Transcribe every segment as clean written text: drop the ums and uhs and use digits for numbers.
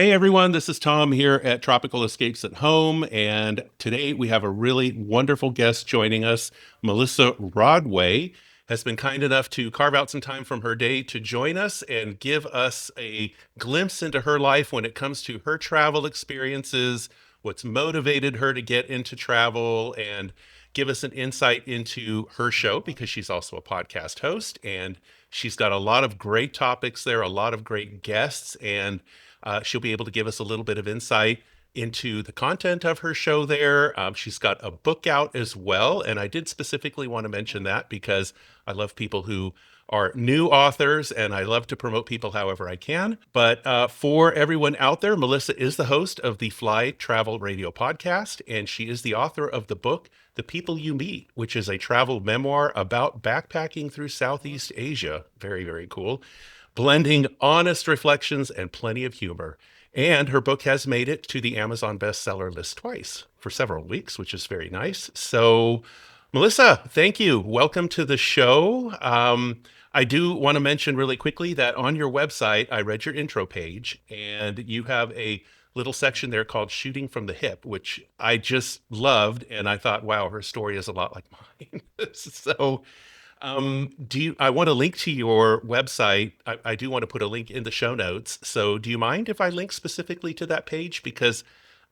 Hey everyone, this is Tom here at Tropical Escapes at Home, and today we have a really wonderful guest joining us. Melissa Rodway has been kind enough to carve out some time from her day to join us and give us a glimpse into her life when it comes to her travel experiences, what's motivated her to get into travel, and give us an insight into her show because she's also a podcast host and she's got a lot of great topics there, a lot of great guests, and she'll be able to give us a little bit of insight into the content of her show there. She's got a book out as well. And I did specifically want to mention that because I love people who are new authors and I love to promote people however I can. But for everyone out there, Melissa is the host of the Fly Travel Radio podcast, and she is the author of the book, The People You Meet, which is a travel memoir about backpacking through Southeast Asia. Very, very cool, blending honest reflections and plenty of humor. And her book has made it to the Amazon bestseller list twice for several weeks, which is very nice. So, Melissa, thank you. Welcome to the show. I do want to mention really quickly that on your website, I read your intro page, and you have a little section there called Shooting from the Hip, which I just loved. And I thought, wow, her story is a lot like mine. So, I want to link to your website. I do want to put a link in the show notes. So do you mind if I link specifically to that page? Because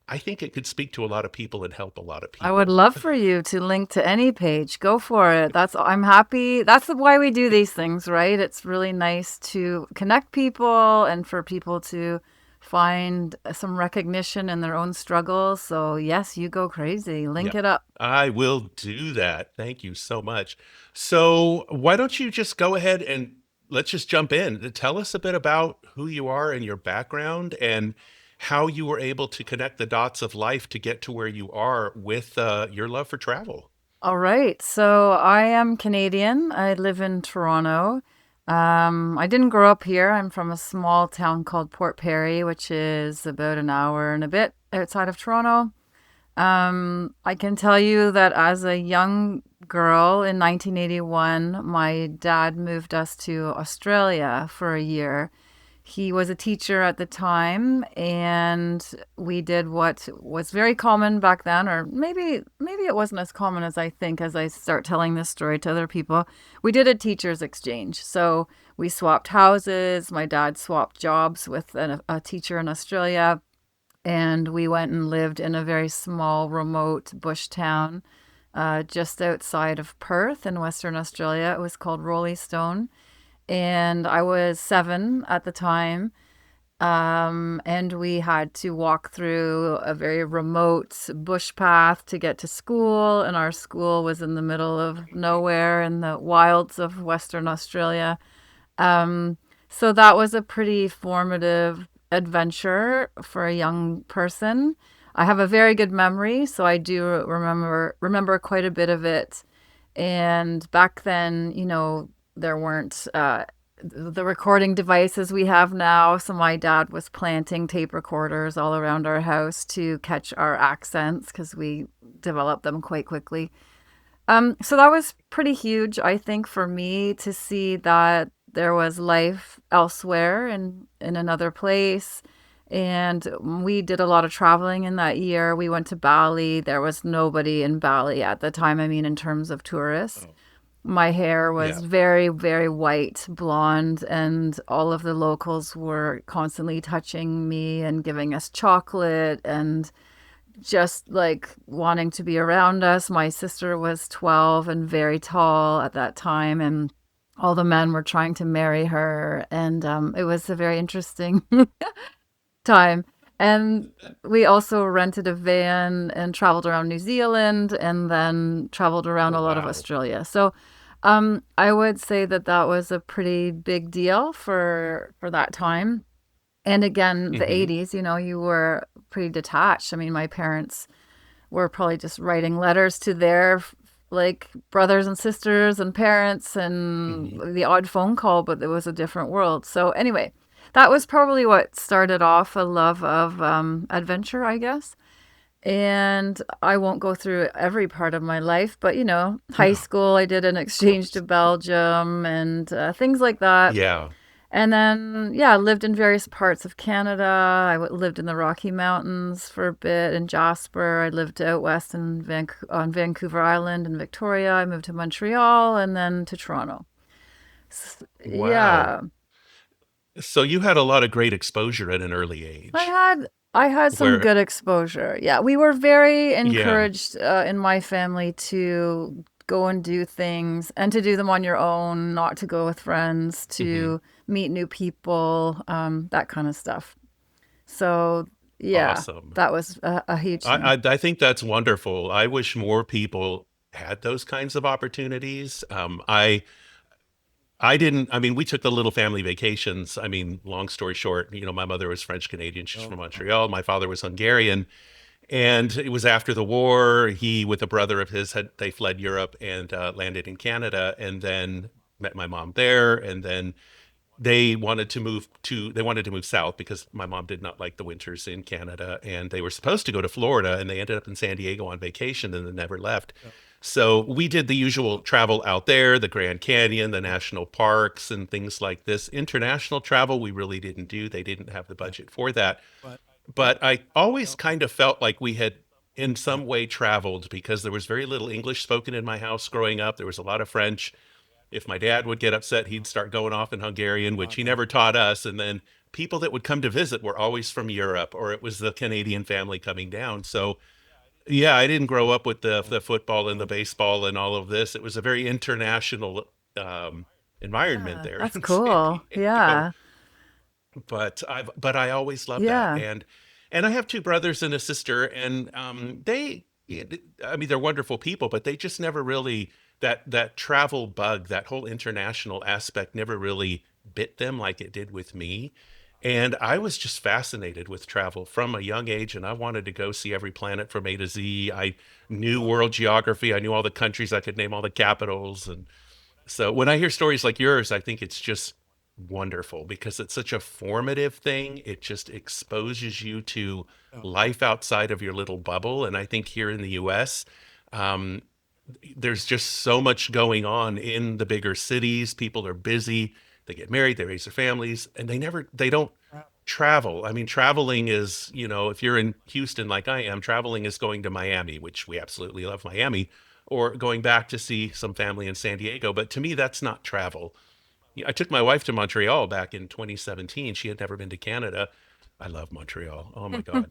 I think it could speak to a lot of people and help a lot of I would people. love for you to link to any page. Go for it. I'm happy. That's why we do these things, right? It's really nice to connect people and for people to find some recognition in their own struggles. So, yes, you go crazy. Yeah, Link it up. I will do that. Thank you so much. So why don't you just go ahead and let's just jump in. Tell us a bit about who you are and your background and how you were able to connect the dots of life to get to where you are with your love for travel. All right. So, I am Canadian. I live in Toronto. I didn't grow up here. I'm from a small town called Port Perry, which is about an hour and a bit outside of Toronto. I can tell you that as a young girl in 1981, my dad moved us to Australia for a year. He was a teacher at the time, and we did what was very common back then, or maybe it wasn't as common as I think as I start telling this story to other people. We did a teacher's exchange. So we swapped houses. My dad swapped jobs with a teacher in Australia, and we went and lived in a very small, remote bush town just outside of Perth in Western Australia. It was called Roleystone, and I was 7 at the time. And we had to walk through a very remote bush path to get to school, and our school was in the middle of nowhere in the wilds of Western Australia. So that was a pretty formative adventure for a young person. I have a very good memory, so I do remember quite a bit of it. And back then, there weren't the recording devices we have now. So my dad was planting tape recorders all around our house to catch our accents because we developed them quite quickly. So that was pretty huge, I think, for me to see that there was life elsewhere in another place. And we did a lot of traveling in that year. We went to Bali. There was nobody in Bali at the time, I mean, in terms of tourists. Oh, My hair was yeah. very, very white, blonde, and all of the locals were constantly touching me and giving us chocolate and just like wanting to be around us. My sister was 12 and very tall at that time, and all the men were trying to marry her. And it was a very interesting time. And we also rented a van and traveled around New Zealand and then traveled around Oh, a lot of wow. Australia. So I would say that that was a pretty big deal for that time. And again, the Hmm. 80s, you were pretty detached. I mean, my parents were probably just writing letters to their like brothers and sisters and parents and Hmm. the odd phone call, but it was a different world. So anyway, that was probably what started off a love of adventure, I guess. And I won't go through every part of my life, but high No, school, I did an of exchange course. to Belgium and things like that. Yeah. And then, yeah, I lived in various parts of Canada. Lived in the Rocky Mountains for a bit in Jasper. I lived out west in on Vancouver Island in Victoria. I moved to Montreal and then to Toronto. Wow. Yeah, So you had a lot of great exposure at an early I age had I had some where, good exposure. Yeah, we were very yeah. encouraged in my family to go and do things and to do them on your own, not to go with friends, Hmm. to meet new people, that kind of stuff. So yeah, Awesome. that was a huge thing. I think that's wonderful. I wish more people had those kinds of opportunities. I didn't, I mean, we took the little family vacations. I mean, long story short, my mother was French Canadian. She's from Montreal. My father was Hungarian. And it was after the war. He, with a brother of his, they fled Europe and landed in Canada, and then met my mom there. And then they wanted to move south because my mom did not like the winters in Canada, and they were supposed to go to Florida, and they ended up in San Diego on vacation and then never left. So we did the usual travel out there, the Grand Canyon, the national parks, and things like this. International travel, we really didn't do. They didn't have the budget for that. But I always kind of felt like we had, in some way, traveled because there was very little English spoken in my house growing up. There was a lot of French. If my dad would get upset, he'd start going off in Hungarian, which he never taught us. And then people that would come to visit were always from Europe, or it was the Canadian family coming down. So yeah, I didn't grow up with the football and the baseball and all of this. It was a very international environment Yeah, there that's in San cool. Diego. Yeah. But I always loved that. Yeah. And I have two brothers and a sister, and I mean, they're wonderful people, but they just never really, that travel bug, that whole international aspect never really bit them like it did with me. And I was just fascinated with travel from a young age, and I wanted to go see every planet from A to Z. I knew world geography. I knew all the countries. I could name all the capitals. And so when I hear stories like yours, I think it's just wonderful because it's such a formative thing. It just exposes you to life outside of your little bubble. And I think here in the US, um, there's just so much going on in the bigger cities. People are busy, they get married, they raise their families, and they don't travel. I mean, traveling is, if you're in Houston like I am, traveling is going to Miami, which we absolutely love Miami, or going back to see some family in San Diego. But to me, that's not travel. I took my wife to Montreal back in 2017. She had never been to Canada. I love Montreal. Oh my God.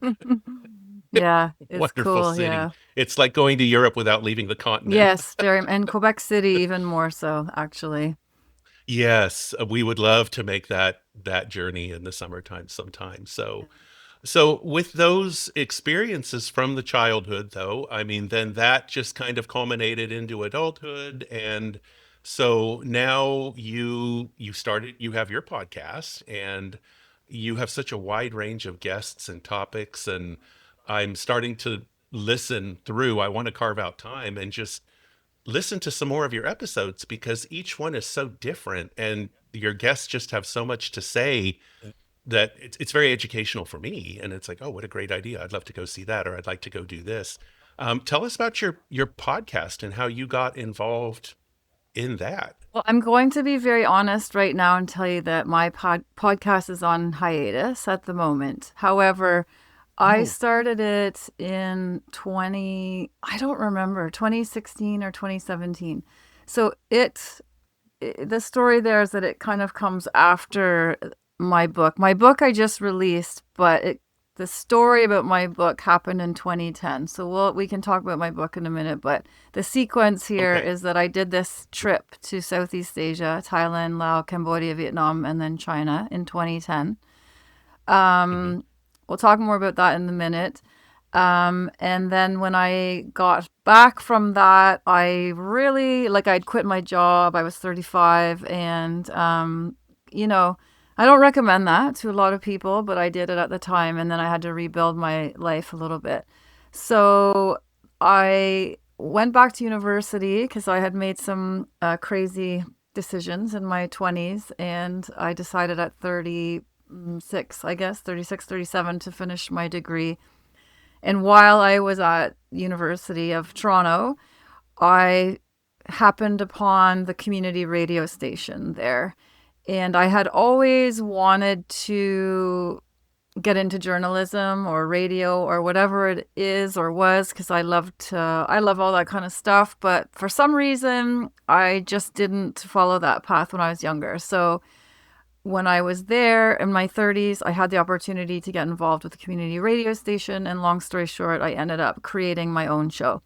Yeah, it's Wonderful cool. city. Yeah. It's like going to Europe without leaving the continent. Yes, very, and Quebec City even more so, actually. Yes, we would love to make that journey in the summertime sometime. So with those experiences from the childhood, though, I mean, then that just kind of culminated into adulthood. And so now you have your podcast, and you have such a wide range of guests and topics. And I'm starting to listen through. I want to carve out time and just listen to some more of your episodes because each one is so different, and your guests just have so much to say that it's very educational for me. And it's like, oh, what a great idea. I'd love to go see that, or I'd like to go do this. Tell us about your podcast and how you got involved in that. Well, I'm going to be very honest right now and tell you that my podcast is on hiatus at the moment. However, I Oh, started it in I don't remember, 2016 or 2017. So the story there is that it kind of comes after my book. My book I just released, but the story about my book happened in 2010. So we can talk about my book in a minute, but the sequence here okay. is that I did this trip to Southeast Asia, Thailand, Laos, Cambodia, Vietnam, and then China in 2010. Hmm. We'll talk more about that in a minute. And then when I got back from that, I really, like, I'd quit my job. I was 35, and, you know, I don't recommend that to a lot of people, but I did it at the time, and then I had to rebuild my life a little bit. So I went back to university because I had made some crazy decisions in my 20s, and I decided at 36, I guess, 36, 37 to finish my degree. And while I was at University of Toronto, I happened upon the community radio station there. And I had always wanted to get into journalism or radio or whatever it is or was, because I love all that kind of stuff, but for some reason I just didn't follow that path when I was younger. So when I was there in my 30s, I had the opportunity to get involved with a community radio station, and long story short, I ended up creating my own show.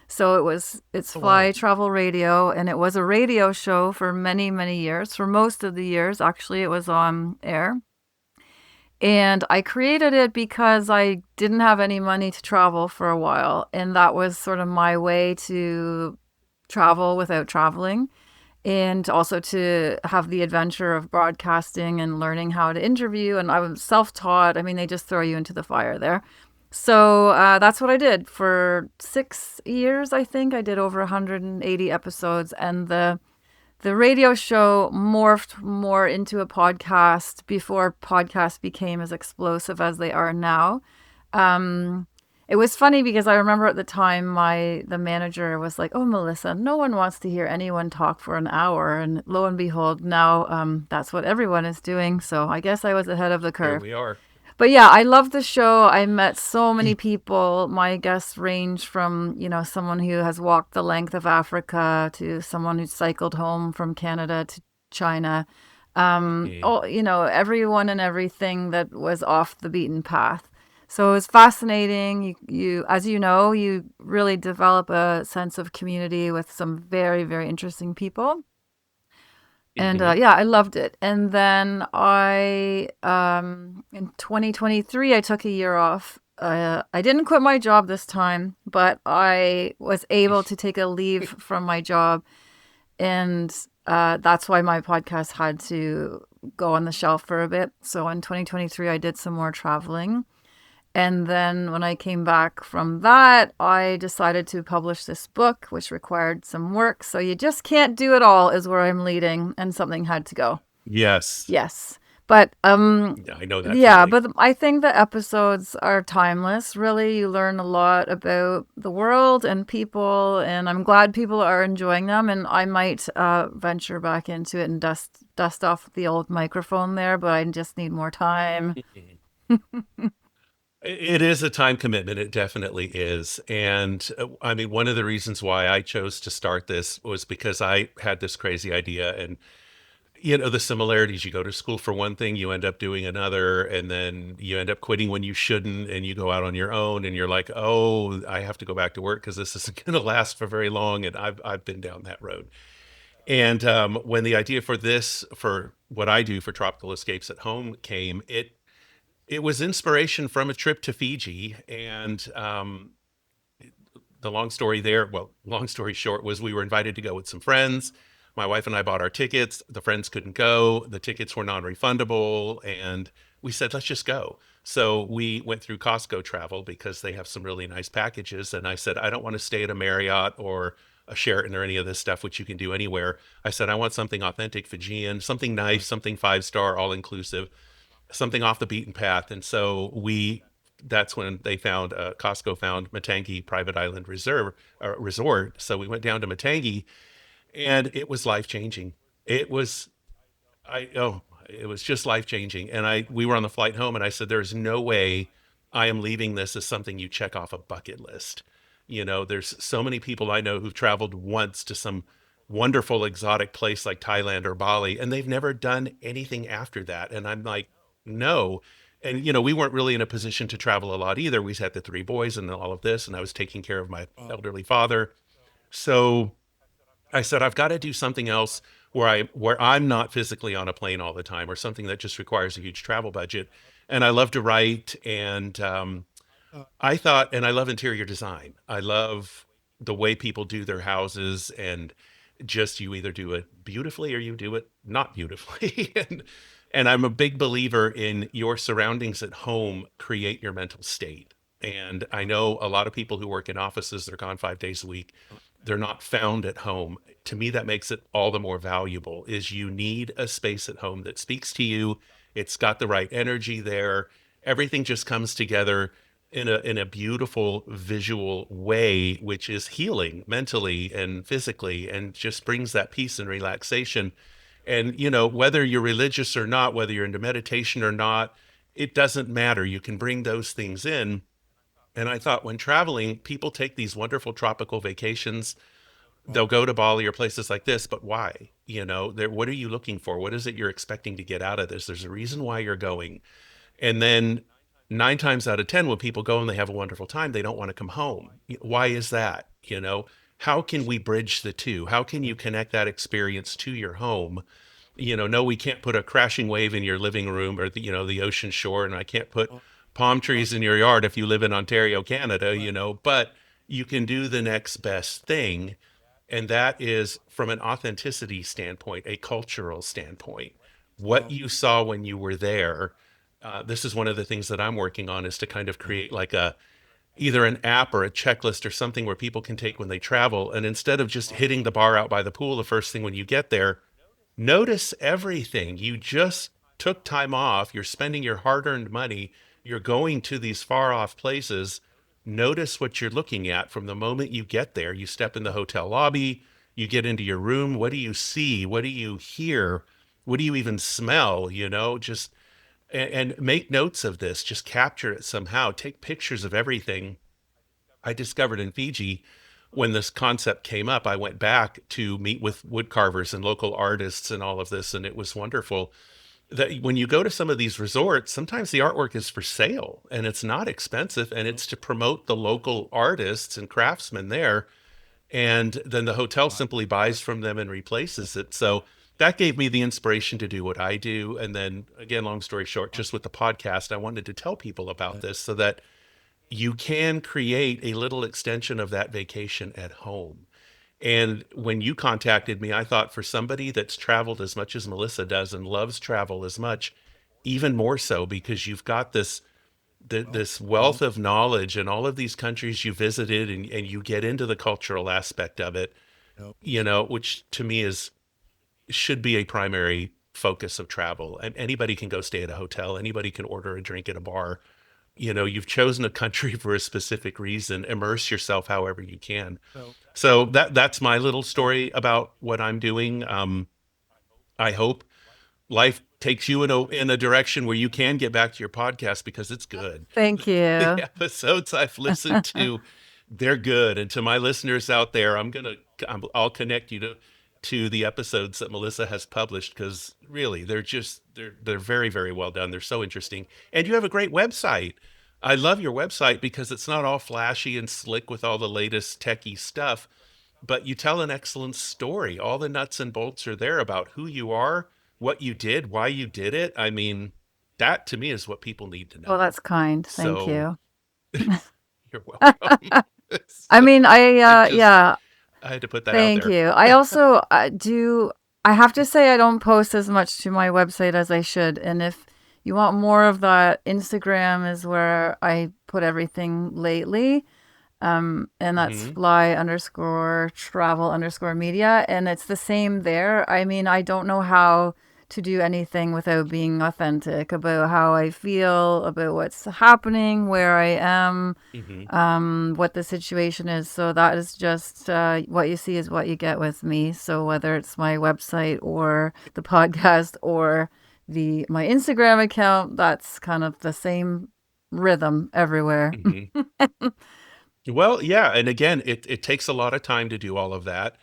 So it's Oh, Fly wow. Travel Radio, and it was a radio show for many, many years. For most of the years, actually, it was on air. And I created it because I didn't have any money to travel for a while. And that was sort of my way to travel without traveling, and also to have the adventure of broadcasting and learning how to interview. And I was self taught. I mean, they just throw you into the fire there. So that's what I did for 6 years, I think. I did over 180 episodes. And the radio show morphed more into a podcast before podcasts became as explosive as they are now. Um, it was funny because I remember at the time the manager was like, "Oh, Melissa, no one wants to hear anyone talk for an hour," and lo and behold, now that's what everyone is doing. So I guess I was ahead of the Here curve. we are. But yeah, I love the show. I met so many people. My guests range from, someone who has walked the length of Africa to someone who cycled home from Canada to China. Mm. Everyone and everything that was off the beaten path. So it was fascinating. As you know, you really develop a sense of community with some very, very interesting people. And Mhm. yeah, I loved it. And then in 2023, I took a year off. I didn't quit my job this time, but I was able to take a leave from my job. And that's why my podcast had to go on the shelf for a bit. So in 2023, I did some more traveling. And then when I came back from that, I decided to publish this book, which required some work. So you just can't do it all, is where I'm leading, and something had to go. Yes. Yes. But Yeah, I know that yeah, feeling. but I think the episodes are timeless. Really, you learn a lot about the world and people, and I'm glad people are enjoying them. And I might venture back into it and dust off the old microphone there, but I just need more time. Mhm. It is a time commitment. It definitely is. And I mean, one of the reasons why I chose to start this was because I had this crazy idea. And, the similarities, you go to school for one thing, you end up doing another, and then you end up quitting when you shouldn't, and you go out on your own, and you're like, oh, I have to go back to work because this isn't going to last for very long. And I've been down that road. And when the idea for this, for what I do for Tropical Escapes at Home came, it was inspiration from a trip to Fiji. And the long story there, well, long story short, was we were invited to go with some friends. My wife and I bought our tickets. The friends couldn't go. The tickets were non-refundable, and we said, let's just go. So we went through Costco Travel because they have some really nice packages. And I said, I don't want to stay at a Marriott or a Sheraton or any of this stuff, which you can do anywhere. I said, I want something authentic Fijian, something nice, something 5-star, all inclusive, something off the beaten path. And so that's when they found Costco found Matangi Private Island Reserve Resort. So we went down to Matangi, and it was life changing. It was I oh, it was just life changing. And we were on the flight home, and I said, "There's no way I am leaving this as something you check off a bucket list." There's so many people I know who've traveled once to some wonderful exotic place like Thailand or Bali, and they've never done anything after that. And I'm like, no. And we weren't really in a position to travel a lot either. We had the three boys and all of this, and I was taking care of my elderly father. So I said, I've got to do something else where I'm not physically on a plane all the time, or something that just requires a huge travel budget. And I love to write, and I thought, and I love interior design. I love the way people do their houses, and just you either do it beautifully or you do it not beautifully. And I'm a big believer in your surroundings at home create your mental state. And I know a lot of people who work in offices, they're gone 5 days a week. They're not found at home. To me, that makes it all the more valuable is you need a space at home that speaks to you. It's got the right energy there. Everything just comes together in a beautiful visual way, which is healing mentally and physically, and just brings that peace and relaxation. And, whether you're religious or not, whether you're into meditation or not, it doesn't matter. You can bring those things in. And I thought when traveling, people take these wonderful tropical vacations. They'll go to Bali or places like this, but why? What are you looking for? What is it you're expecting to get out of this? There's a reason why you're going. And then 9 times out of 10, when people go and they have a wonderful time, they don't want to come home. Why is that? How can we bridge the two? How can you connect that experience to your home? No, we can't put a crashing wave in your living room or the ocean shore, and I can't put palm trees in your yard if you live in Ontario, Canada, but you can do the next best thing. And that is from an authenticity standpoint, a cultural standpoint. What you saw when you were there. This is one of the things that I'm working on, is to kind of create like either an app or a checklist or something where people can take when they travel. And instead of just hitting the bar out by the pool the first thing when you get there, notice everything. You just took time off. You're spending your hard earned money. You're going to these far off places. Notice what you're looking at from the moment you get there. You step in the hotel lobby, you get into your room. What do you see? What do you hear? What do you even smell? Just and make notes of this. Just capture it somehow. Take pictures of everything. I discovered in Fiji, when this concept came up, I went back to meet with wood carvers and local artists and all of this. And it was wonderful that when you go to some of these resorts, sometimes the artwork is for sale and it's not expensive, and it's to promote the local artists and craftsmen there. And then the hotel simply buys from them and replaces it. So that gave me the inspiration to do what I do. And then again, long story short, just with the podcast, I wanted to tell people about this so that you can create a little extension of that vacation at home. And when you contacted me, I thought, for somebody that's traveled as much as Melissa does and loves travel as much, even more so, because you've got this wealth of knowledge and all of these countries you visited, and you get into the cultural aspect of it, which to me is should be a primary focus of travel. And anybody can go stay at a hotel, anybody can order a drink at a bar. You've chosen a country for a specific reason. Immerse yourself however you can. So that's my little story about what I'm doing. I hope life takes you in a direction where you can get back to your podcast, because it's good. Thank The you. episodes I've listened to, they're good. And to my listeners out there, I'll connect you to the episodes that Melissa has published, because really they're very, very well done. They're so interesting. And you have a great website. I love your website because it's not all flashy and slick with all the latest techie stuff, but you tell an excellent story. All the nuts and bolts are there about who you are, what you did, why you did it. I mean, that to me is what people need to Well, know. that's kind. Thank So you. you're welcome. I So mean, I just yeah, I had to put that out thank there. you. I also I have to say, I don't post as much to my website as I should. And if you want more of that, Instagram is where I put everything lately. And that's Hmm. fly underscore travel underscore media. And it's the same there. I mean, I don't know how to do anything without being authentic about how I feel, about what's happening, where I am, Hmm. what the situation is. So that is just what you see is what you get with me. So whether it's my website or the podcast or the my Instagram account, that's kind of the same rhythm everywhere. Hmm. Well, yeah, and again, it takes a lot of time to do all of that.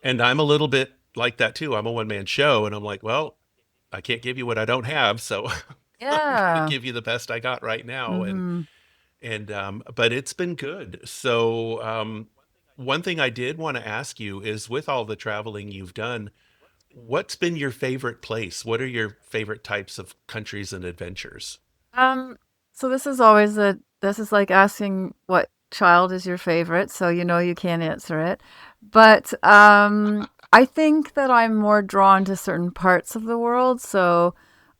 And I'm a little bit like that too. I'm a one man show, and I'm like, well, I can't give you what I don't have, so I'm gonna Yeah. give you the best I got right now. And Mm-hmm. but it's been good. So one thing I did want to ask you is, with all the traveling you've done, what's been your favorite place? What are your favorite types of countries and adventures? Um, so this is like asking what child is your favorite, so you know you can't answer it. But I think that I'm more drawn to certain parts of the world. So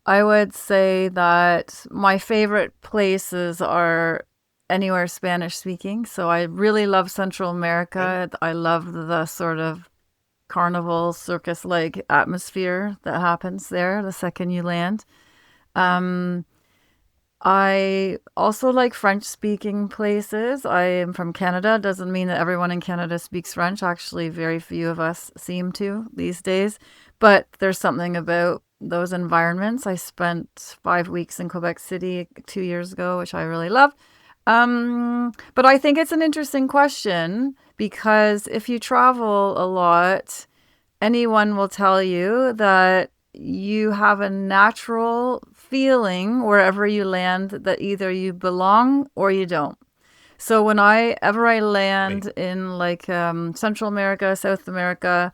I would say that my favorite places are anywhere Spanish speaking. So I really love Central Okay. America. I love the sort of carnival circus like atmosphere that happens there the second you land. Um, I also like French speaking places. I am from Canada. Doesn't mean that everyone in Canada speaks French. Actually, very few of us seem to these days. But there's something about those environments. I spent 5 weeks in Quebec City 2 years ago, which I really love. But I think it's an interesting question because if you travel a lot, anyone will tell you that you have a natural feeling wherever you land that either you belong or you don't. So whenever I Right. land in like Central America, South America,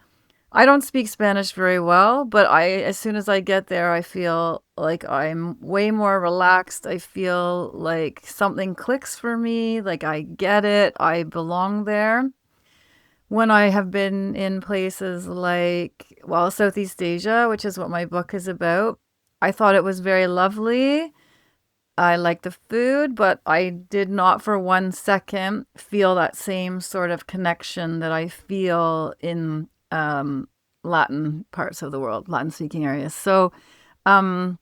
I don't speak Spanish very well, but as soon as I get there, I feel like I'm way more relaxed. I feel like something clicks for me, like I get it, I belong there. When I have been in places like, well, Southeast Asia, which is what my book is about, I thought it was very lovely. I like the food, but I did not for 1 second feel that same sort of connection that I feel in Latin parts of the world, Latin speaking areas. So um,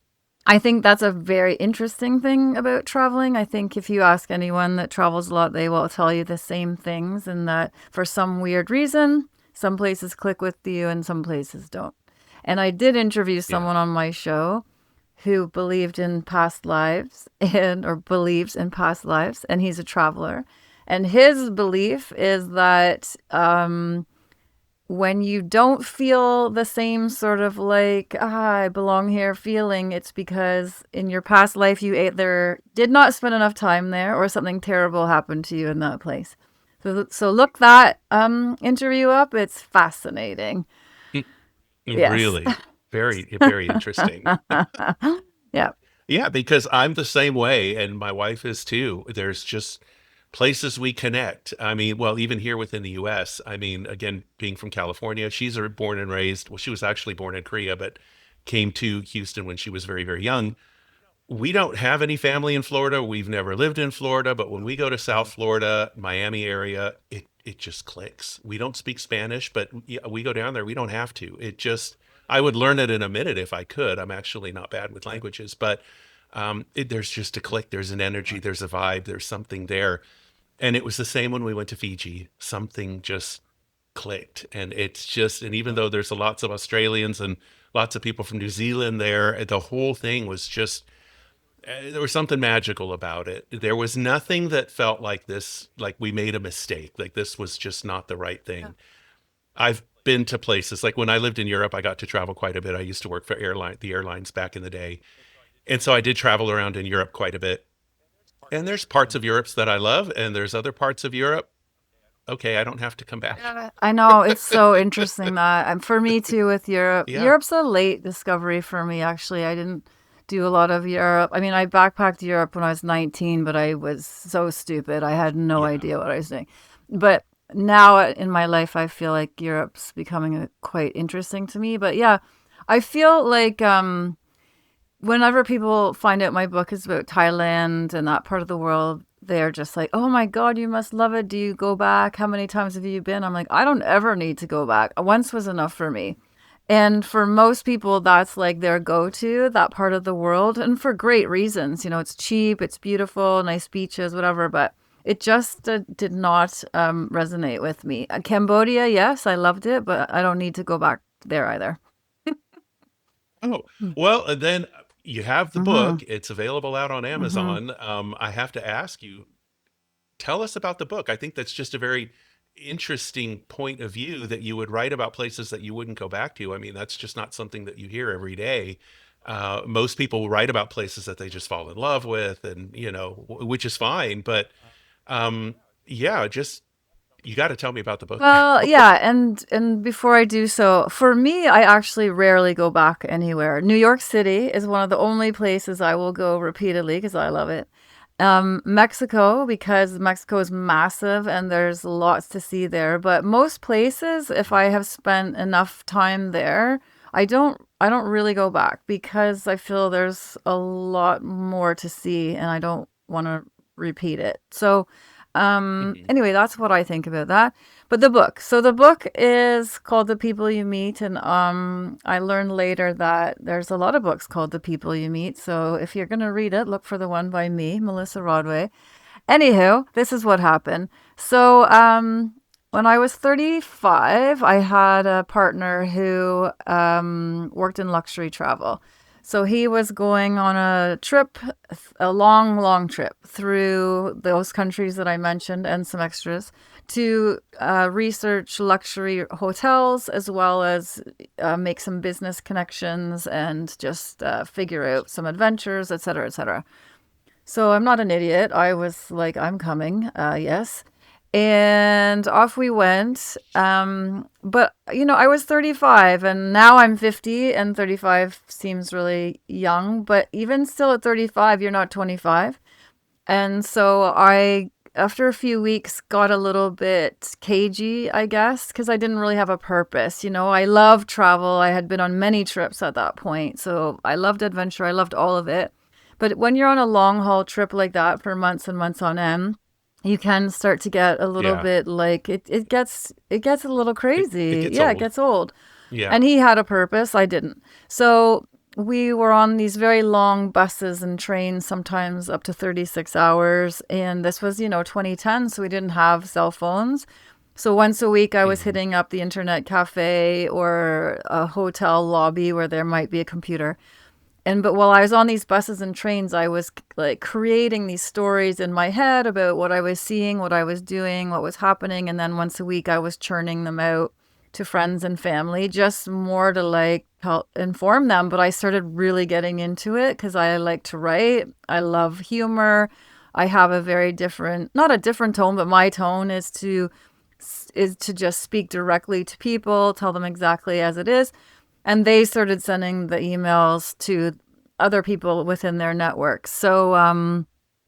I think that's a very interesting thing about traveling. I think if you ask anyone that travels a lot, they will tell you the same things, and that for some weird reason, some places click with you and some places don't. And I did interview Yeah. someone on my show who believed in past lives and or believes in past lives, and he's a traveler. And his belief is that when you don't feel the same sort of like, I belong here feeling, it's because in your past life you either did not spend enough time there or something terrible happened to you in that place. So look that interview up. It's fascinating. Yes. Really, very interesting. Yeah. Yeah, because I'm the same way, and my wife is too. There's just places we connect. I mean, well, even here within the US, I mean, again, being from California, she's born and raised, well, she was actually born in Korea, but came to Houston when she was very, very young. We don't have any family in Florida. We've never lived in Florida, but when we go to South Florida, Miami area, it just clicks. We don't speak Spanish, but we go down there. We don't have to. It just I would learn it in a minute if I could. I'm actually not bad with languages, but there's just a click. There's an energy. There's a vibe. There's something there. And it was the same when we went to Fiji. Something just clicked, and it's just and even though there's lots of Australians and lots of people from New Zealand there, the whole thing was just there was something magical about it. There was nothing that felt like this, like we made a mistake, like this was just not the right thing. I've been to places like when I lived in Europe, I got to travel quite a bit. I used to work for the airlines back in the day. And so I did travel around in Europe quite a bit. And there's parts of Europe that I love, and there's other parts of Europe, okay, I don't have to come back. Yeah, I know it's so interesting that, and for me too with Europe. Yeah. Europe's a late discovery for me actually. I didn't do a lot of Europe. I mean, I backpacked Europe when I was 19, but I was so stupid. I had no Yeah. idea what I was doing. But now in my life, I feel like Europe's becoming quite interesting to me. But yeah, I feel like whenever people find out my book is about Thailand and that part of the world, they're just like, "Oh my God, you must love it. Do you go back? How many times have you been?" I'm like, "I don't ever need to go back. Once was enough for me." And for most people, that's like their go to, that part of the world, and for great reasons. You know, it's cheap, it's beautiful, nice beaches, whatever, but it just did not resonate with me. Cambodia, yes, I loved it, but I don't need to go back there either. Oh, well, then you have the Mm-hmm. book. It's available out on Mm-hmm. Amazon. I have to ask you, tell us about the book. I think that's just a very interesting point of view that you would write about places that you wouldn't go back to. I mean, that's just not something that you hear every day. Most people write about places that they just fall in love with, and which is fine. But um, yeah, just you got to tell me about the book Well, now. yeah, and before I do so, for me, I actually rarely go back anywhere. New York City is one of the only places I will go repeatedly because I love it. Mexico, because Mexico is massive and there's lots to see there. But most places, if I have spent enough time there, I don't really go back because I feel there's a lot more to see and I don't want to repeat it. So Hmm. Anyway, that's what I think about that. But the book. So the book is called The People You Meet, and I learned later that there's a lot of books called The People You Meet. So if you're gonna read it, look for the one by me, Melissa Rodway. Anywho, this is what happened. So, when I was 35, I had a partner who worked in luxury travel. So he was going on a trip, a long, long trip through those countries that I mentioned and some extras to research luxury hotels as well as make some business connections and just figure out some adventures, etc., etc. So I'm not an idiot. I was like, I'm coming. Yes. And off we went. But, I was 35 and now I'm 50, and 35 seems really young. But even still at 35, you're not 25. And so after a few weeks, got a little bit cagey, I guess, because I didn't really have a purpose. I love travel. I had been on many trips at that point. So I loved adventure. I loved all of it. But when you're on a long haul trip like that for months and months on end, you can start to get a little Yeah. bit like it gets a little It crazy. gets Yeah, it old. gets old. Yeah. And he had a purpose, I didn't. So we were on these very long buses and trains, sometimes up to 36 hours. And this was, 2010, so we didn't have cell phones. So once a week, I was Hmm. hitting up the internet cafe or a hotel lobby where there might be a computer. But while I was on these buses and trains, I was like creating these stories in my head about what I was seeing, what I was doing, what was happening. And then once a week, I was churning them out to friends and family, just more to like help inform them. But I started really getting into it because I like to write. I love humor. I have a very different, not a different tone, but my tone is to just speak directly to people, tell them exactly as it is. And they started sending the emails to other people within their network. So,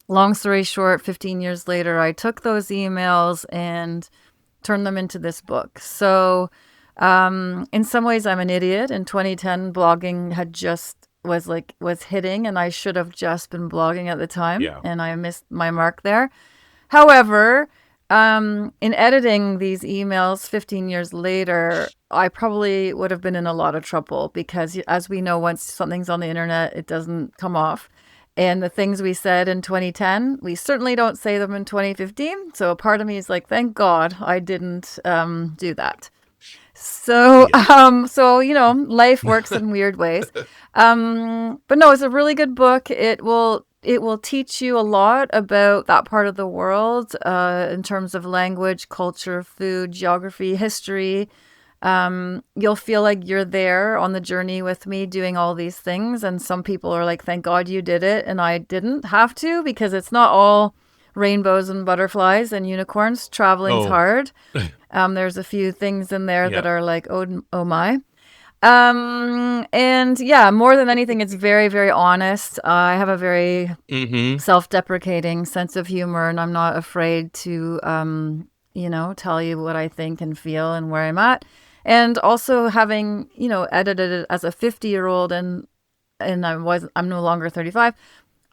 long story short, 15 years later, I took those emails and turned them into this book. So, in some ways, I'm an idiot. In 2010, blogging had just was hitting, and I should have just been blogging at the time, Yeah. and I missed my mark there. However, in editing these emails 15 years later, I probably would have been in a lot of trouble because, as we know, once something's on the internet, it doesn't come off. And the things we said in 2010, we certainly don't say them in 2015. So a part of me is like, thank God I didn't do that. So, Yeah. life works in weird ways. But no, it's a really good book. It will teach you a lot about that part of the world, in terms of language, culture, food, geography, history. You'll feel like you're there on the journey with me doing all these things. And some people are like, thank God you did it. And I didn't have to, because it's not all rainbows and butterflies and unicorns. Traveling's Oh, hard. There's a few things in there that yeah. are like, oh, oh my. And yeah, more than anything, it's very, very honest. I have a very Hmm. self-deprecating sense of humor, and I'm not afraid to, tell you what I think and feel and where I'm at. And also having, edited it as a 50-year-old, and I'm no longer 35.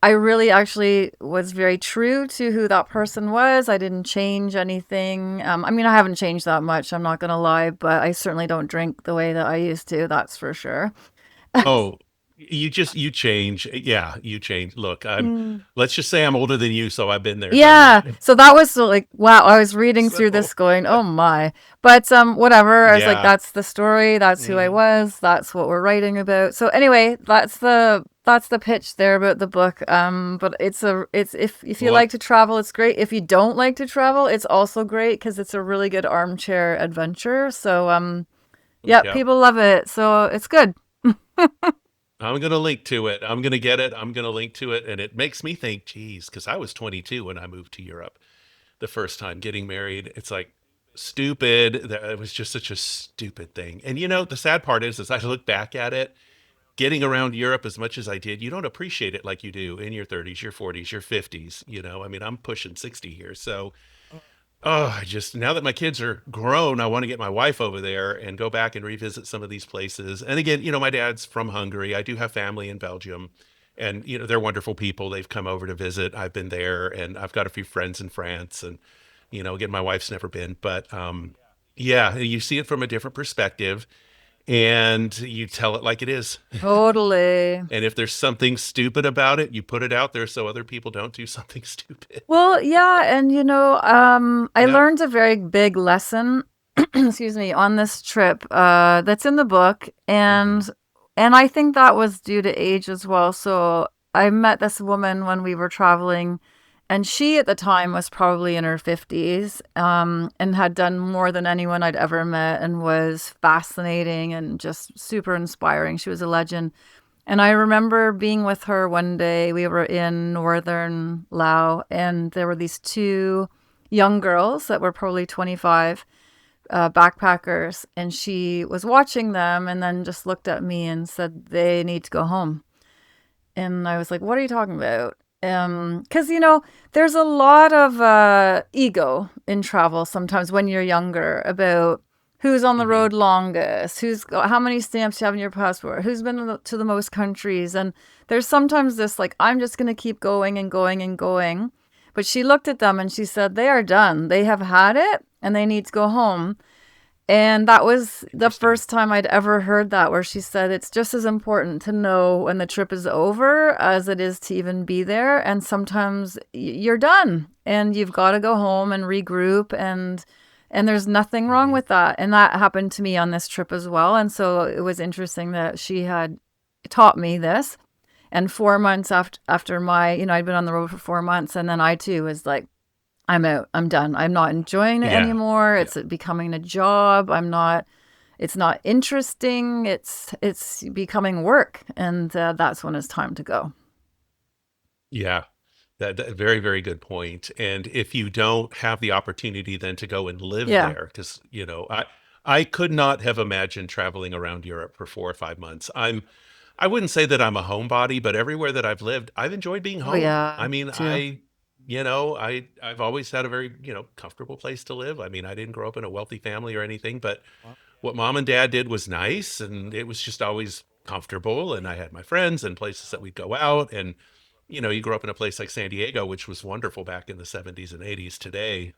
I really actually was very true to who that person was. I didn't change anything. I mean, I haven't changed that much. I'm not gonna lie, but I certainly don't drink the way that I used to. That's for sure. Oh, you change. Yeah, you change. Look, Mm. let's just say I'm older than you, so I've been there, done Yeah, that. so that was like, wow, I was reading through this So, going, oh my. But whatever. I was like, yeah. that's the story, that's who I Mm. was, that's what we're writing about. So anyway, that's the pitch there about the book. But it's if you Well, like to travel, it's great. If you don't like to travel, it's also great because it's a really good armchair adventure. So yeah, yeah. people love it. So it's good. I'm gonna link to it. I'm gonna get it. I'm gonna link to it, and it makes me think, geez, because I was 22 when I moved to Europe the first time getting married. It's like stupid. That it was just such a stupid thing. And the sad part is, as I look back at it, getting around Europe as much as I did, you don't appreciate it like you do in your 30s, your 40s, your 50s. I mean, I'm pushing 60 here. So, oh, I just, now that my kids are grown, I want to get my wife over there and go back and revisit some of these places. And again, my dad's from Hungary. I do have family in Belgium. and they're wonderful people. They've come over to visit. I've been there, and I've got a few friends in France, and again, my wife's never been, but yeah, you see it from a different perspective, and you tell it like it is. Totally. And if there's something stupid about it, you put it out there so other people don't do something stupid. Well, yeah, and I Yeah. learned a very big lesson, excuse me, on this trip, that's in the book, Hmm. and I think that was due to age as well. So I met this woman when we were traveling, and she at the time was probably in her 50s, and had done more than anyone I'd ever met, and was fascinating and just super inspiring. She was a legend. And I remember being with her one day. We were in northern Laos, and there were these two young girls that were probably 25, backpackers. And she was watching them and then just looked at me and said, they need to go home. And I was like, what are you talking about? Because, there's a lot of ego in travel sometimes when you're younger about who's on the Hmm. road longest, how many stamps you have in your passport, who's been to the most countries. And there's sometimes this like, I'm just going to keep going and going and going. But she looked at them and she said, they are done. They have had it and they need to go home. And that was the Interesting. first time I'd ever heard that, where she said it's just as important to know when the trip is over as it is to even be there. And sometimes you're done and you've got to go home and regroup, and there's nothing wrong Hmm. with that. And that happened to me on this trip as well. And so it was interesting that she had taught me this. And 4 months after I'd been on the road for 4 months, and then I too was like, I'm out. I'm done. I'm not enjoying it Yeah. anymore. Yeah. It's becoming a job. It's not interesting. It's becoming work, and that's when it's time to go. Yeah. That very, very good point. And if you don't have the opportunity then to go and live Yeah. there, because I could not have imagined traveling around Europe for 4 or 5 months. I wouldn't say that I'm a homebody, but everywhere that I've lived, I've enjoyed being Oh home. yeah. I mean, Too. I've always had a very, comfortable place to live. I mean, I didn't grow up in a wealthy family or anything, but what mom and dad did was nice, and it was just always comfortable, and I had my friends and places that we'd go out. And you grow up in a place like San Diego, which was wonderful back in the 70s and 80s. Today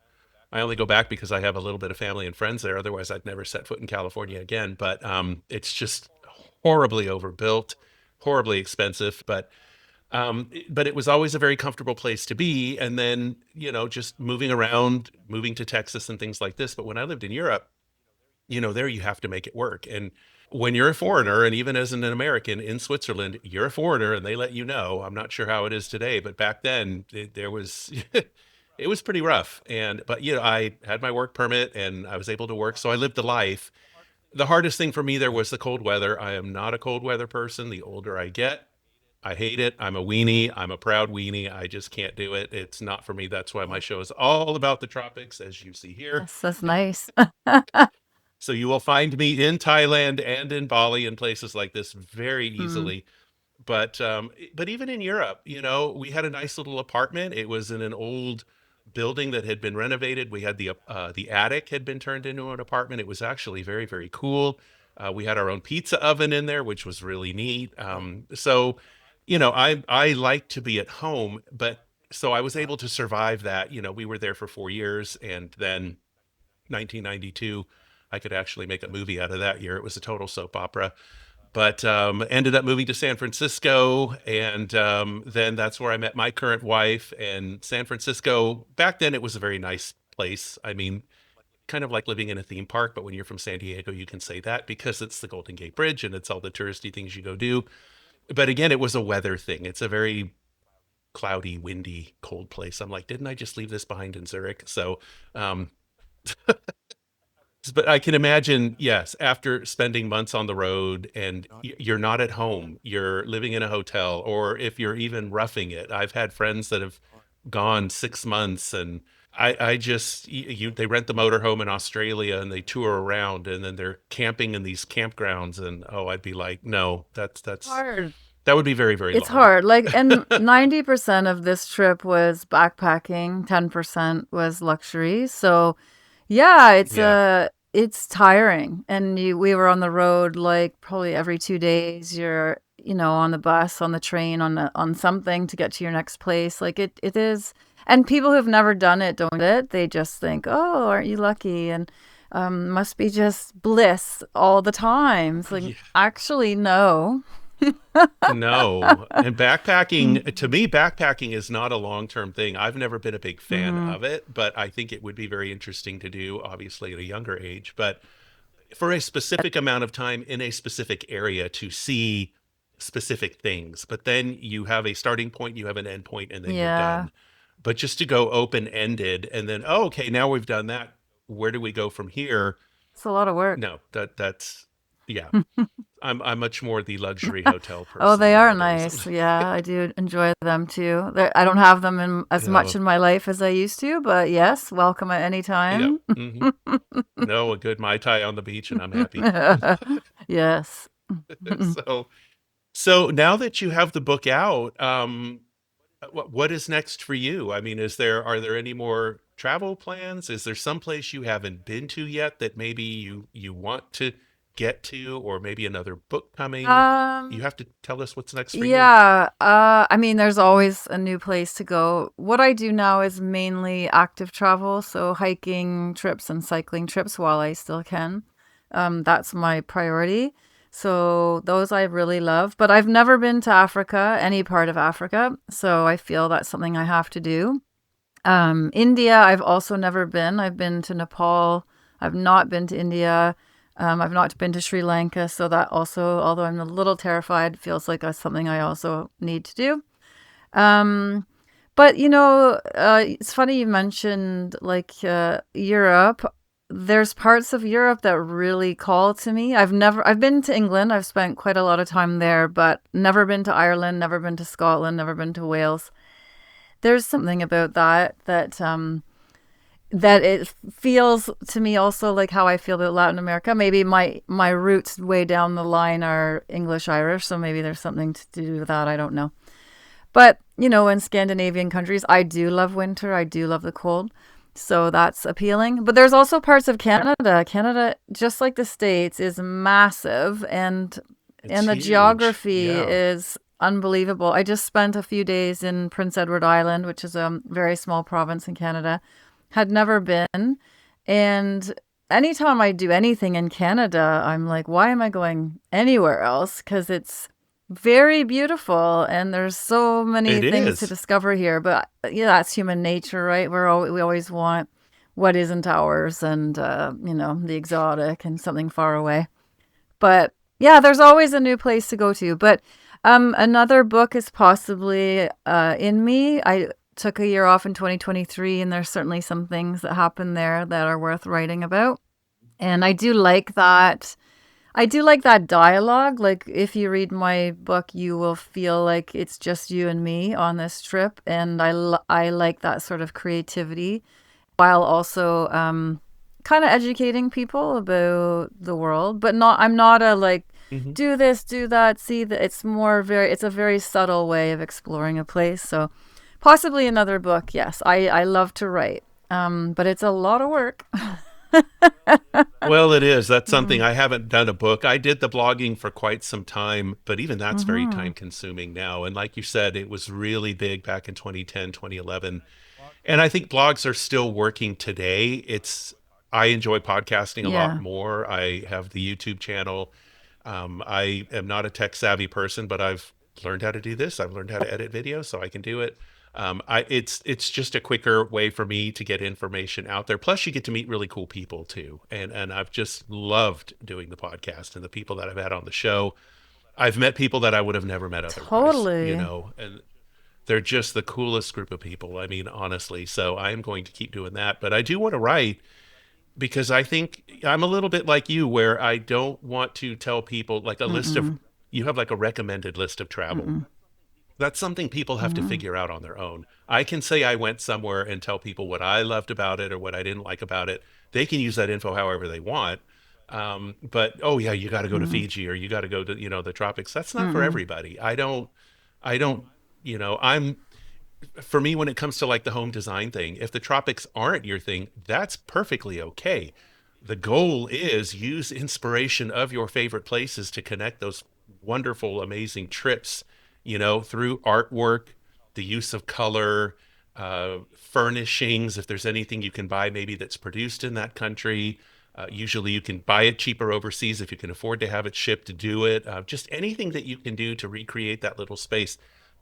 I only go back because I have a little bit of family and friends there. Otherwise I'd never set foot in California again. But it's just horribly overbuilt, horribly expensive, but it was always a very comfortable place to be. And then just moving around, moving to Texas and things like this. But when I lived in Europe, there you have to make it work. And when you're a foreigner, and even as an American in Switzerland, you're a foreigner, and they let you know. I'm not sure how it is today, but back then there was it was pretty rough. And but I had my work permit and I was able to work, so I lived the life. The hardest thing for me there was the cold weather. I am not a cold weather person. The older I get, I hate it. I'm a weenie. I'm a proud weenie. I just can't do it. It's not for me. That's why my show is all about the tropics, as you see here. Yes, that's nice. So you will find me in Thailand and in Bali and places like this very Mm. easily. But even in Europe, we had a nice little apartment. It was in an old building that had been renovated. We had the attic had been turned into an apartment. It was actually very, very cool. We had our own pizza oven in there, which was really neat. So I like to be at home, but so I was able to survive that. We were there for 4 years, and then 1992, I could actually make a movie out of that year. It was a total soap opera, but ended up moving to San Francisco, and then that's where I met my current wife. And San Francisco, back then, it was a very nice place. I mean, kind of like living in a theme park, but when you're from San Diego, you can say that because it's the Golden Gate Bridge and it's all the touristy things you go do. But again, it was a weather thing. It's a very cloudy, windy, cold place. I'm like, didn't I just leave this behind in Zurich? So um, but I can imagine, yes, after spending months on the road and you're not at home, you're living in a hotel, or if you're even roughing it. I've had friends that have gone 6 months, and I just, they rent the motorhome in Australia and they tour around, and then they're camping in these campgrounds. And oh, I'd be like, no, Hard. that would be very, very It's long. hard. Like, and 90% of this trip was backpacking, 10% was luxury. So, yeah, Yeah. it's tiring. And we were on the road like probably every 2 days. on the bus, on the train, on something to get to your next place. Like it is. And people who've never done it don't get it. They just think, oh, aren't you lucky? And must be just bliss all the time. It's like, Yeah. actually, no. No. And backpacking, to me, backpacking is not a long-term thing. I've never been a big fan Mm-hmm. of it, but I think it would be very interesting to do, obviously, at a younger age. But for a specific amount of time in a specific area to see specific things. But then you have a starting point, you have an end point, and then you're Yeah, done. But just to go open ended and then, oh, okay, now we've done that. Where do we go from here? it's a lot of work. No, that's yeah. I'm much more the luxury hotel Oh, person they are nowadays. nice. Yeah, I do enjoy them too. I don't have them in as Yeah, much in my life as I used to, but yes, welcome at any yeah. time. No, a good Mai Tai on the beach and I'm happy. Yes. So so now that you have the book out, what is next for you? I mean, are there any more travel plans? Is there some place you haven't been to yet that maybe you want to get to, or maybe another book coming? You Um, have to tell us what's next for you. yeah, I mean, there's always a new place to go. What I do now is mainly active travel, so hiking trips and cycling trips while I still can. That's my priority. So those I really love, but I've never been to Africa, any part of Africa, so I feel that's something I have to do. India, I've also never been. I've been to Nepal. I've not been to India. I've not been to Sri Lanka. So that also, although I'm a little terrified, feels like that's something I also need to do. Um, but it's funny you mentioned like Europe. There's parts of Europe that really call to me. I've been to England. I've spent quite a lot of time there, but never been to Ireland, never been to Scotland, never been to Wales. There's something about that it feels to me also like how I feel about Latin America. Maybe my roots way down the line are English Irish, so maybe there's something to do with that. I don't know. But in Scandinavian countries, I do love winter. I do love the cold. So that's appealing. But there's also parts of Canada. Canada, just like the States, is massive It's and the huge. geography Yeah, is unbelievable. I just spent a few days in Prince Edward Island, which is a very small province in Canada. Had never been. And anytime I do anything in Canada, I'm like, why am I going anywhere else? Because it's very beautiful and there's so many it things to is. discover here. But yeah, that's human nature, right? We always want what isn't ours and, the exotic and something far away. But yeah, there's always a new place to go to. But another book is possibly in me. I took a year off in 2023, and there's certainly some things that happened there that are worth writing about. And I do like that. I do like that dialogue. Like, if you read my book, you will feel like it's just you and me on this trip. And I like that sort of creativity while also kind of educating people about the world, but I'm not a like Mhm. do this, do that, see that. It's a very subtle way of exploring a place. So possibly another book. Yes, I love to write, but it's a lot of work. Well, it is. That's something Mm-hmm. I haven't done a book. I did the blogging for quite some time, but even that's very Mm-hmm. time consuming now. And like you said, it was really big back in 2010, 2011. And I think blogs are still working today. I enjoy podcasting a lot Yeah. more. I have the YouTube channel. I am not a tech savvy person, but I've learned how to do this. I've learned how to edit videos, so I can do it. It's just a quicker way for me to get information out there. Plus, you get to meet really cool people too, and I've just loved doing the podcast and the people that I've had on the show. I've met people that I would have never met otherwise, Totally. and they're just the coolest group of people. I mean, honestly. So I am going to keep doing that, but I do want to write because I think I'm a little bit like you, where I don't want to tell people like a list of, Mm-mm. you have like a recommended list of travel. Mm-mm. That's something people have to Mm-mm. figure out on their own. I can say I went somewhere and tell people what I loved about it or what I didn't like about it. They can use that info however they want. But oh yeah, you got to go to Mm-mm. Fiji or you got to go to the tropics. That's not for Mm-mm. everybody. I don't. I'm for me, when it comes to like the home design thing, if the tropics aren't your thing, that's perfectly okay. The goal is use inspiration of your favorite places to connect those wonderful, amazing trips, through artwork, the use of color, furnishings. If there's anything you can buy, maybe that's produced in that country. Usually you can buy it cheaper overseas if you can afford to have it shipped to do it. Just anything that you can do to recreate that little space.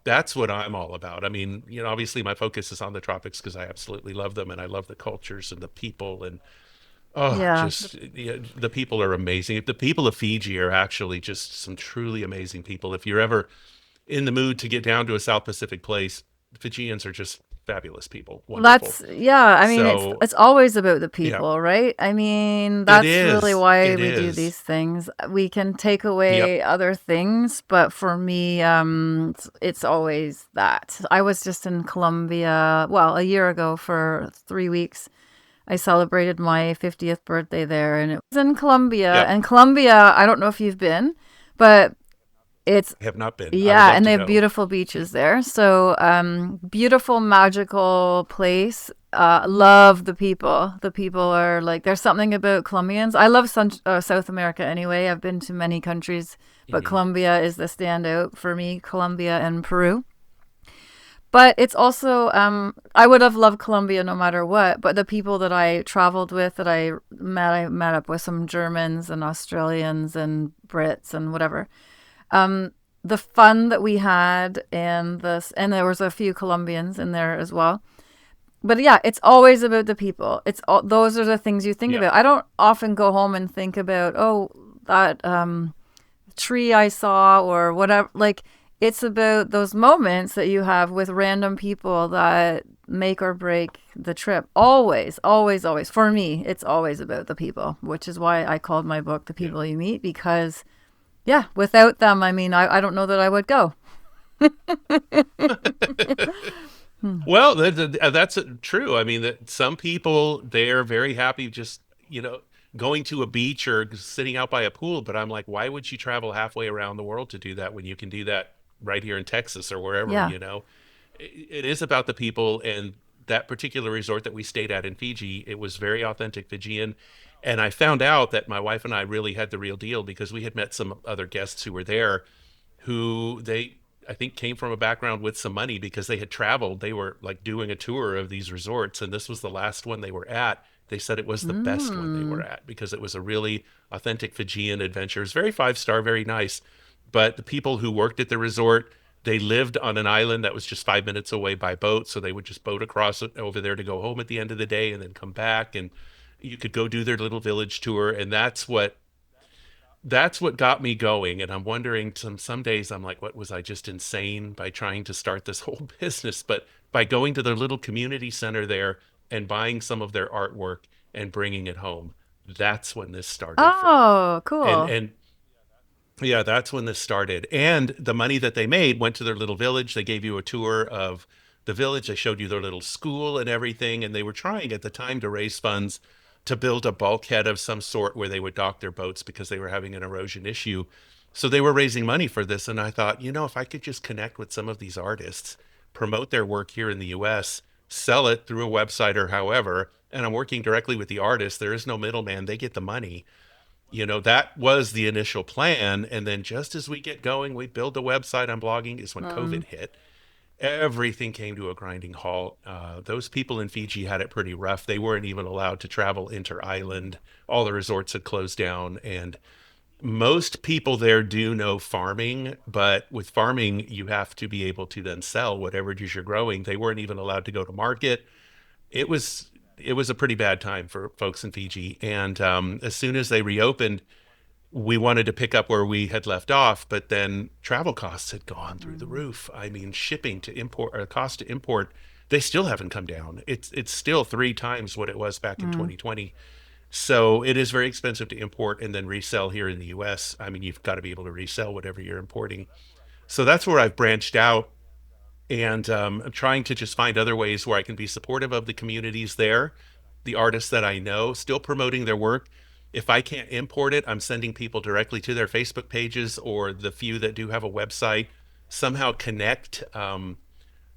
That's what I'm all about. I mean, obviously my focus is on the tropics because I absolutely love them and I love the cultures and the people and oh, Yeah. just yeah, the people are amazing. The people of Fiji are actually just some truly amazing people. If you're ever in the mood to get down to a South Pacific place, Fijians are just fabulous people. Wonderful. Yeah, I mean So, it's always about the yeah, people, right? I mean, it that's really is. why It we do is. these things. We can take Yep. away other things, but for me, it's always that. I was just in Colombia, well, a year ago for 3 weeks. I celebrated my 50th birthday there, and it was in Colombia. Yep. And Colombia, I don't know if you've been, but it's Have not been. I would yeah, love and to they have go. beautiful beaches there. So, beautiful, magical place. Love the people. The people are like, there's something about Colombians. I love South America anyway. I've been to many countries, but Hmm. Colombia is the standout for me. Colombia and Peru. But it's also, I would have loved Colombia no matter what. But the people that I traveled with, I met up with some Germans and Australians and Brits and whatever. The fun that we had and there was a few Colombians in there as well. But yeah, it's always about the people. Those are the things you think Yep. about. I don't often go home and think about, oh, that tree I saw or whatever. Like, it's about those moments that you have with random people that make or break the trip. Always, always, always. For me, it's always about the people, which is why I called my book The Yeah. People You Meet, because yeah, without them, I mean, I don't know that I would go. Hmm. Well, that's true. I mean, that some people they're very happy just going to a beach or sitting out by a pool. But I'm like, why would you travel halfway around the world to do that when you can do that right here in Texas or wherever? Yeah. It is about the people and that particular resort that we stayed at in Fiji. It was very authentic Fijian. And I found out that my wife and I really had the real deal because we had met some other guests who were there who they I think came from a background with some money because they had traveled. They were like doing a tour of these resorts, and this was the last one they were at. They said it was the best one they were Mm. at because it was a really authentic Fijian adventure. It was very five-star, very nice. But the people who worked at the resort, they lived on an island that was just 5 minutes away by boat. So they would just boat across it over there to go home at the end of the day and then come back. And you could go do their little village tour. And that's what got me going. And I'm wondering some days I'm like, what was I just insane by trying to start this whole business? But by going to their little community center there and buying some of their artwork and bringing it home, that's when this started for me. Oh, And cool. and yeah, that's when this started. And the money that they made went to their little village. They gave you a tour of the village. They showed you their little school and everything. And they were trying at the time to raise funds to build a bulkhead of some sort where they would dock their boats because they were having an erosion issue. So they were raising money for this. And I thought, if I could just connect with some of these artists, promote their work here in the US, sell it through a website or however, and I'm working directly with the artist, there is no middleman. They get the money. That was the initial plan. And then just as we get going, we build the website on blogging is when Mm. COVID hit. Everything came to a grinding halt. Those people in Fiji had it pretty rough. They weren't even allowed to travel inter-island. All the resorts had closed down. And most people there do know farming, but with farming, you have to be able to then sell whatever it is you're growing. They weren't even allowed to go to market. It was a pretty bad time for folks in Fiji. And as soon as they reopened, we wanted to pick up where we had left off, but then travel costs had gone through the Mm. roof. I mean, shipping to import or cost to import, they still haven't come down. It's still three times what it was back in Mm. 2020. So it is very expensive to import and then resell here in the US. I mean, you've got to be able to resell whatever you're importing. So that's where I've branched out and I'm trying to just find other ways where I can be supportive of the communities there, the artists that I know, still promoting their work. If I can't import it, I'm sending people directly to their Facebook pages or the few that do have a website. Somehow connect,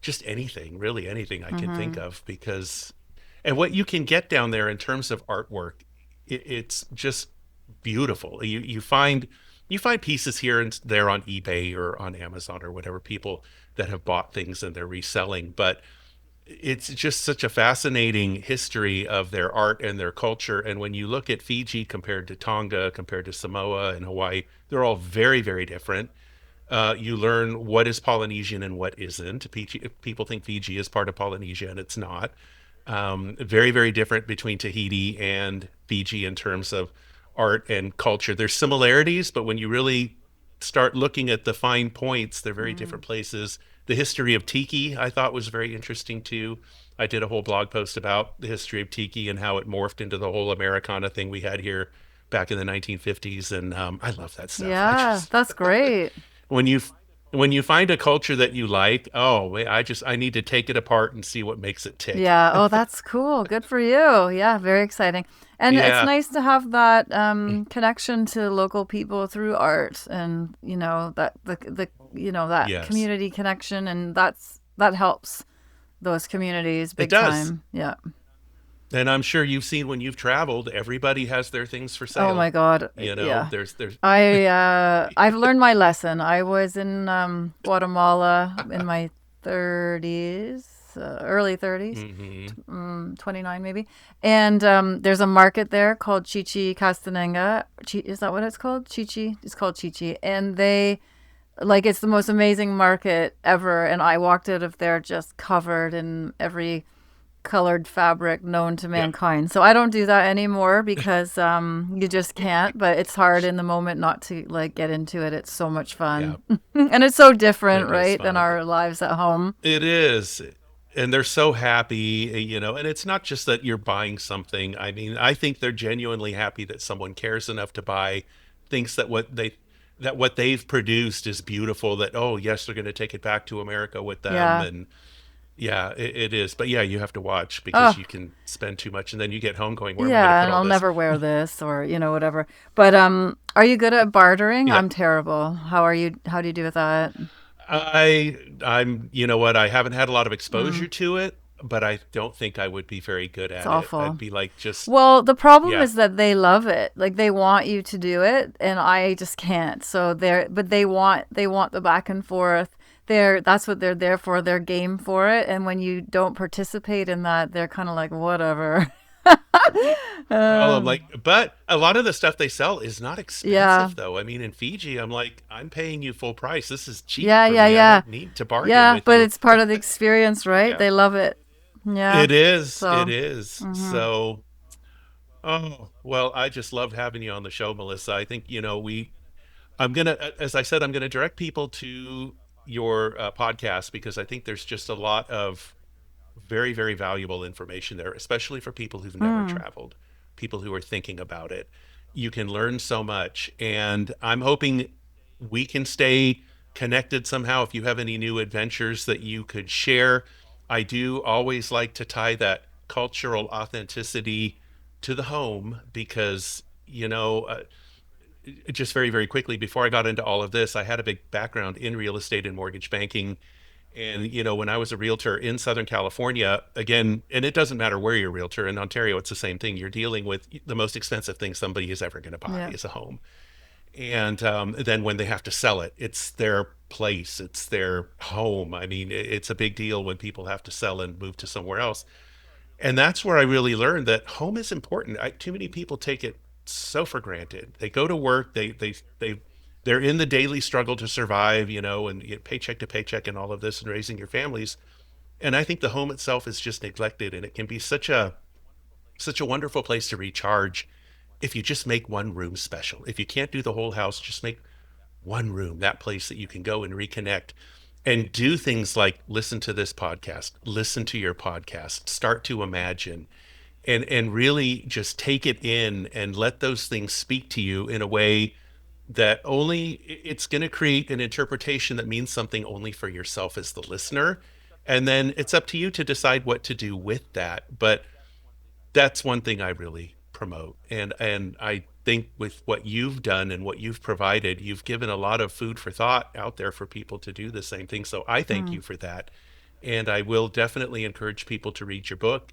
just anything, really anything I can think Mhm. of, because and what you can get down there in terms of artwork, it's just beautiful. You find you find pieces here and there on eBay or on Amazon or whatever, people that have bought things and they're reselling. But it's just such a fascinating history of their art and their culture. And when you look at Fiji compared to Tonga, compared to Samoa and Hawaii, they're all very, very different. You learn what is Polynesian and what isn't. People think Fiji is part of Polynesia, and it's not. Very, very different between Tahiti and Fiji in terms of art and culture. There's similarities, but when you really start looking at the fine points, they're very Mm. different places. The history of tiki, I thought, was very interesting too. I did a whole blog post about the history of tiki and how it morphed into the whole Americana thing we had here back in the 1950s, and I love that stuff. I Yeah, just that's great. when you when you find a culture that you like, oh, I need to take it apart and see what makes it tick. Yeah. Oh, that's cool. Good for you. Yeah, very exciting. And it's Yeah, nice to have that connection to local people through art, and that the that yes, community connection, and that helps those communities it big does. time. Yeah. And I'm sure you've seen when you've traveled, everybody has their things for Oh my sale. God. You know, Yeah. there's I've learned my lesson. I was in Guatemala in my 30s, early 30s, hmm 29 maybe. And there's a market there called Chichi Castananga. Is that what it's called? Chichi? It's called Chichi. And it's the most amazing market ever. And I walked out of there just covered in every colored fabric known to yeah, mankind. So I don't do that anymore because you just can't, but it's hard in the moment not to like get into it. It's so much yeah, fun. And it's so different, it is right, than fun. our lives at home. It is. And they're so happy, and it's not just that you're buying something. I mean, I think they're genuinely happy that someone cares enough to buy, thinks that what they've produced is beautiful, that oh, yes, they're going to take it back to America with them. Yeah. And yeah, it is. But yeah, you have to watch because Oh, you can spend too much and then you get home going, where am I going to yeah, put and all I'll this? never wear this or, whatever. But are you good at bartering? Yeah. I'm terrible. How do you do with that? I'm, you know what? I haven't had a lot of Mm, exposure to it, but I don't think I would be very good it's at it. I'd awful. be like, just, Well, the problem yeah, is that they love it. Like they want you to do it and I just can't. So but they want the back and forth. That's what they're there for. They're game for it. And when you don't participate in that, they're kind of like whatever. well, I'm um, like, but a lot of the stuff they sell is not yeah. expensive though. I mean, in Fiji, I'm like, I'm paying you full price. This is cheap Yeah, for yeah, me. I yeah. don't need to bargain Yeah, with but you. it's part of the experience, right? Yeah, They love it. Yeah. it is. It So, is. mhm. So, oh, well, I just loved having you on the show, Melissa. I think, I'm going to, as I said, I'm going to direct people to your podcast because I think there's just a lot of very, very valuable information there, especially for people who've never Mm, traveled, people who are thinking about it. You can learn so much. And I'm hoping we can stay connected somehow. If you have any new adventures that you could share, I do always like to tie that cultural authenticity to the home because, just very, very quickly, before I got into all of this, I had a big background in real estate and mortgage banking. And, when I was a realtor in Southern California, again, and it doesn't matter where you're a realtor, in Ontario, it's the same thing. You're dealing with the most expensive thing somebody is ever going to buy yeah. is a home. And then when they have to sell it, it's their place, it's their home. I mean, it's a big deal when people have to sell and move to somewhere else. And that's where I really learned that home is important. Too many people take it so for granted. They go to work, they're in the daily struggle to survive, and you get paycheck to paycheck and all of this and raising your families. And I think the home itself is just neglected, and it can be such a wonderful place to recharge if you just make one room special. If you can't do the whole house, just make one room, that place that you can go and reconnect and do things like listen to this podcast, listen to your podcast, start to imagine and really just take it in and let those things speak to you in a way that only it's going to create an interpretation that means something only for yourself as the listener. And then it's up to you to decide what to do with that. But that's one thing I really promote. And I think with what you've done and what you've provided, you've given a lot of food for thought out there for people to do the same thing. So I thank Mm. you for that. And I will definitely encourage people to read your book.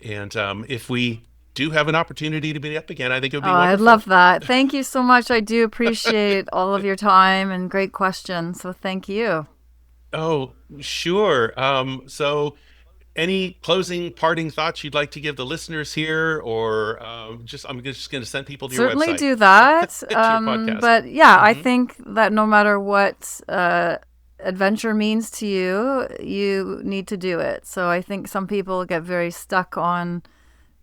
And if we do have an opportunity to meet up again, I think it would Oh, be I love wonderful. that. Thank you so much. I do appreciate all of your time and great questions. So thank you. Oh, sure. So any closing parting thoughts you'd like to give the listeners here, or I'm just going to send people to your Certainly website, do that. to your podcast. But yeah, I Hmm. think that no matter what adventure means to you, you need to do it. So I think some people get very stuck on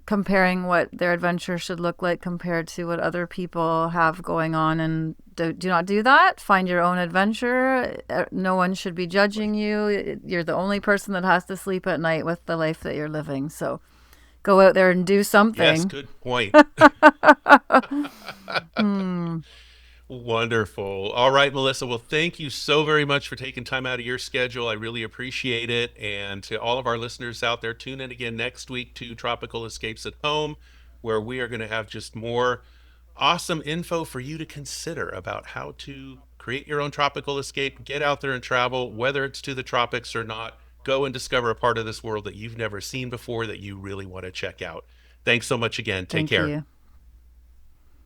comparing what their adventure should look like compared to what other people have going on, and do not do that. Find your own adventure. No one should be judging you. You're the only person that has to sleep at night with the life that you're living. So go out there and do Yes, something. good point. Wonderful. All right, Melissa. Well, thank you so very much for taking time out of your schedule. I really appreciate it. And to all of our listeners out there, tune in again next week to Tropical Escapes at Home, where we are going to have just more awesome info for you to consider about how to create your own tropical escape, get out there and travel, whether it's to the tropics or not. Go and discover a part of this world that you've never seen before that you really want to check out. Thanks so much again. Take Thank care. you.